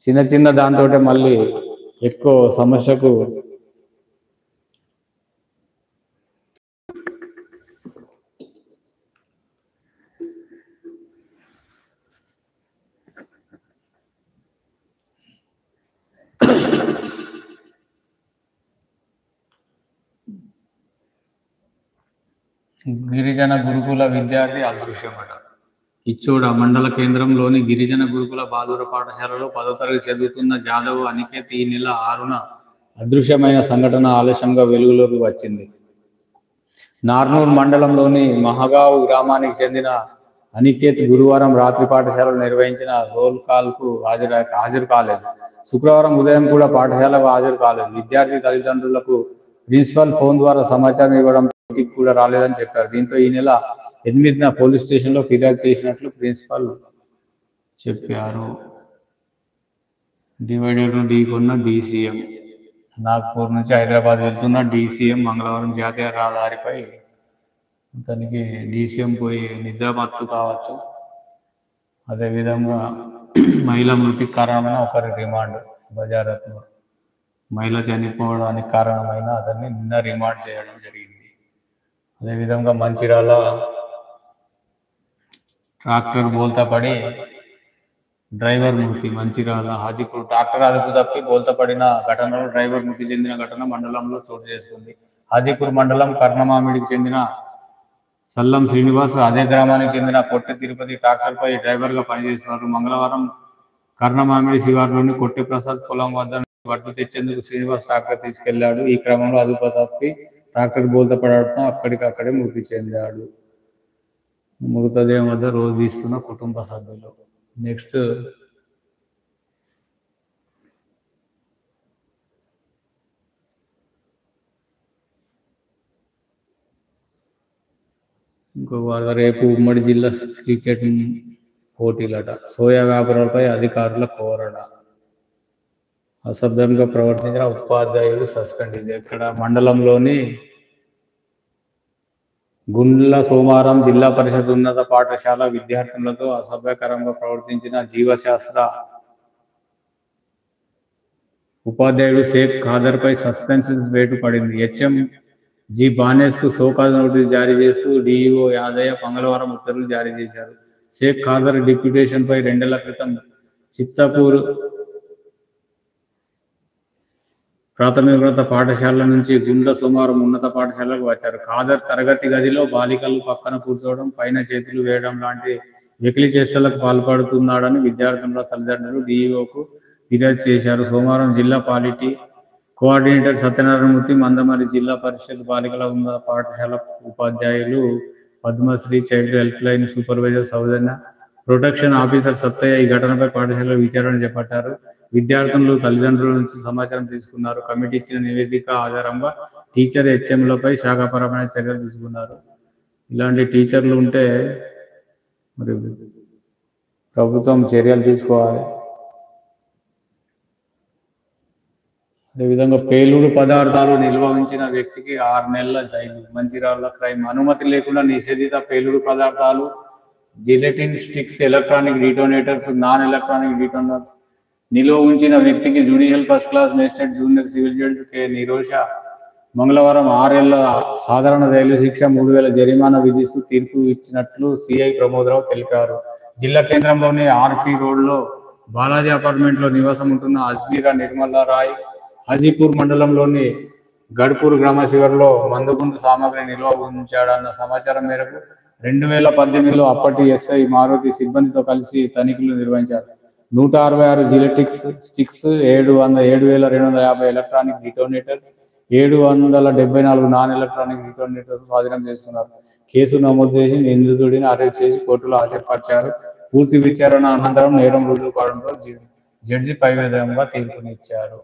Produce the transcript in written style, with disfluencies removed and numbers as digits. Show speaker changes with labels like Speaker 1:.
Speaker 1: చిన్న చిన్న దాంతో మళ్ళీ ఎక్కువ సమస్యకు గిరిజన గురుకుల విద్యార్థి అదృశ్యమట. ఇచ్చోడ మండల కేంద్రంలోని గిరిజన గురుకుల బాలుర పాఠశాలలో 10వ తరగతి చదువుతున్న జాదవ్ అనికేత్ ఈ నెల 6న అదృశ్యమైన సంఘటన ఆలస్యంగా వెలుగులోకి వచ్చింది. నార్నూర్ మండలంలోని మహగావ్ గ్రామానికి చెందిన అనికేత్ గురువారం రాత్రి పాఠశాలలో నిర్వహించిన రోల్ కాల్కు హాజరు కాలేదు. శుక్రవారం ఉదయం కూడా పాఠశాలకు హాజరు కాలేదు. విద్యార్థి తల్లిదండ్రులకు ప్రిన్సిపల్ ఫోన్ ద్వారా సమాచారం ఇవ్వడం ఇంటికి కూడా రాలేదని చెప్పారు. దీంతో ఈ నెల 8న పోలీస్ స్టేషన్లో ఫిర్యాదు చేసినట్లు ప్రిన్సిపల్ చెప్పారు. డివైడర్ను ఢీకొన్న డీసీఎం. నాగ్పూర్ నుంచి హైదరాబాద్ వెళ్తున్న డీసీఎం మంగళవారం జాతీయ రహదారిపై అతనికి డీసీఎం పోయి నిద్రమత్తు కావచ్చు. అదేవిధంగా మహిళ మృతికి కారణమైన ఒకరి రిమాండ్. బజారత్లో మహిళ చనిపోవడానికి కారణమైన అతన్ని నిన్న రిమాండ్ చేయడం జరిగింది. అదేవిధంగా మంచిర్యాల ట్రాక్టర్ బోల్తా పడి డ్రైవర్ మృతి. మంచిర్యాల హాజీపూర్ ట్రాక్టర్ అదుపు తప్పి బోల్తా పడిన ఘటనలో డ్రైవర్ మృతి చెందిన ఘటన మండలంలో చోటు చేసుకుంది. హాజీపూర్ మండలం కర్ణమామిడికి చెందిన సల్లం శ్రీనివాస్, అదే గ్రామానికి చెందిన కొట్టె తిరుపతి ట్రాక్టర్పై డ్రైవర్గా పనిచేస్తున్నారు. మంగళవారం కర్ణమామిడి శివార్లోని కొట్టె ప్రసాద్ పొలం వద్ద వడ్లు తెచ్చేందుకు శ్రీనివాస్ ట్రాక్టర్ తీసుకెళ్లాడు. ఈ క్రమంలో అదుపు తప్పి ట్రాక్టర్ బోల్తా పడటంతో అక్కడికక్కడే మృతి చెందాడు. మృతదేహం వద్ద రోజు తీస్తున్న కుటుంబ సభ్యులు. నెక్స్ట్ ఇంకొక రేపు ఉమ్మడి జిల్లా క్రికెట్ పోటీలట. సోయా వ్యాపారులపై అధికారుల కోరడ. అసభ్యంగా ప్రవర్తించిన ఉపాధ్యాయుడు సస్పెండ్. ఇది ఇక్కడ మండలంలోని గుండ్ల సోమవారం జిల్లా పరిషత్ ఉన్నత పాఠశాల విద్యార్థులతో అసభ్యకరంగా ప్రవర్తించిన జీవశాస్త్ర ఉపాధ్యాయుడు షేక్ ఖాదర్పై సస్పెన్షన్ వేటు పడింది. హెచ్ఎం జి బానేస్ కు షోకాజ్ నోటీసు జారీ చేస్తూ డిఈఓ యాదయ్య మంగళవారం ఉత్తర్వులు జారీ చేశారు. షేక్ ఖాదర్ డిప్యూటేషన్ పై 2 నెలల క్రితం చిత్తపూర్ ప్రాథమికోన్నత పాఠశాల నుంచి గుండ్ల సోమవారం ఉన్నత పాఠశాలకు వచ్చారు. ఖాదర్ తరగతి గదిలో బాలికలు పక్కన కూర్చోవడం, పైన చేతులు వేయడం లాంటి వెకిలి చేష్టలకు పాల్పడుతున్నాడని విద్యార్థుల తల్లిదండ్రులు డిఈఓకు ఫిర్యాదు చేశారు. సోమవారం జిల్లా పాలిటీ కోఆర్డినేటర్ సత్యనారాయణమూర్తి, మందమరి జిల్లా పరిషత్ బాలికల ఉన్నత పాఠశాల ఉపాధ్యాయులు Padmasri, child help line supervisor Soujanya, protection officer Sattaiah ఈ ఘటనపై పాఠశాలలో విచారణ చేపట్టారు. విద్యార్థులు తల్లిదండ్రుల నుంచి సమాచారం తీసుకున్నారు. కమిటీ ఇచ్చిన నివేదిక ఆధారంగా టీచర్, హెచ్ఎంలపై శాఖాపరమైన చర్యలు తీసుకున్నారు. ఇలాంటి టీచర్లు ఉంటే మరి ప్రభుత్వం చర్యలు తీసుకోవాలి. అదేవిధంగా పేలుడు పదార్థాలు నిల్వ ఉంచిన వ్యక్తికి 6 నెలల జైలు. మంచిర్యాల క్రైమ్. అనుమతి లేకుండా నిషేధిత పేలుడు పదార్థాలు, gelatine sticks, electronic detonators, non electronic detonators నిల్వ ఉంచిన వ్యక్తికి judicial first class magistrate junior civil judge K Nirosha మంగళవారం 6 ఏళ్ల సాధారణ జైలు శిక్ష, 3000 జరిమానా విధిస్తూ తీర్పు ఇచ్చినట్లు సిఐ ప్రమోదరావు తెలిపారు. జిల్లా కేంద్రంలోని ఆర్పి రోడ్లో బాలాజీ అపార్ట్మెంట్ లో నివాసం ఉంటున్న అజ్మీరా నిర్మలారాయ్ హాజీపూర్ మండలంలోని గడ్పూర్ గ్రామ శివారులో మందుగుండు సామాగ్రి నిల్వ ఉంచాడన్న సమాచారం మేరకు 2018లో అప్పటి ఎస్ఐ మారుతి సిబ్బందితో కలిసి తనిఖీలు నిర్వహించారు. 166 gelatin sticks, 7,250 electronic detonators, 774 non electronic detonators స్వాధీనం చేసుకున్నారు. కేసు నమోదు చేసి నిందితుడిని అరెస్ట్ చేసి కోర్టులో హాజరుపరిచారు. పూర్తి విచారణ అనంతరం నేరం రుజువు కావడంతో జడ్జి పై విధంగా తీర్పునిచ్చారు.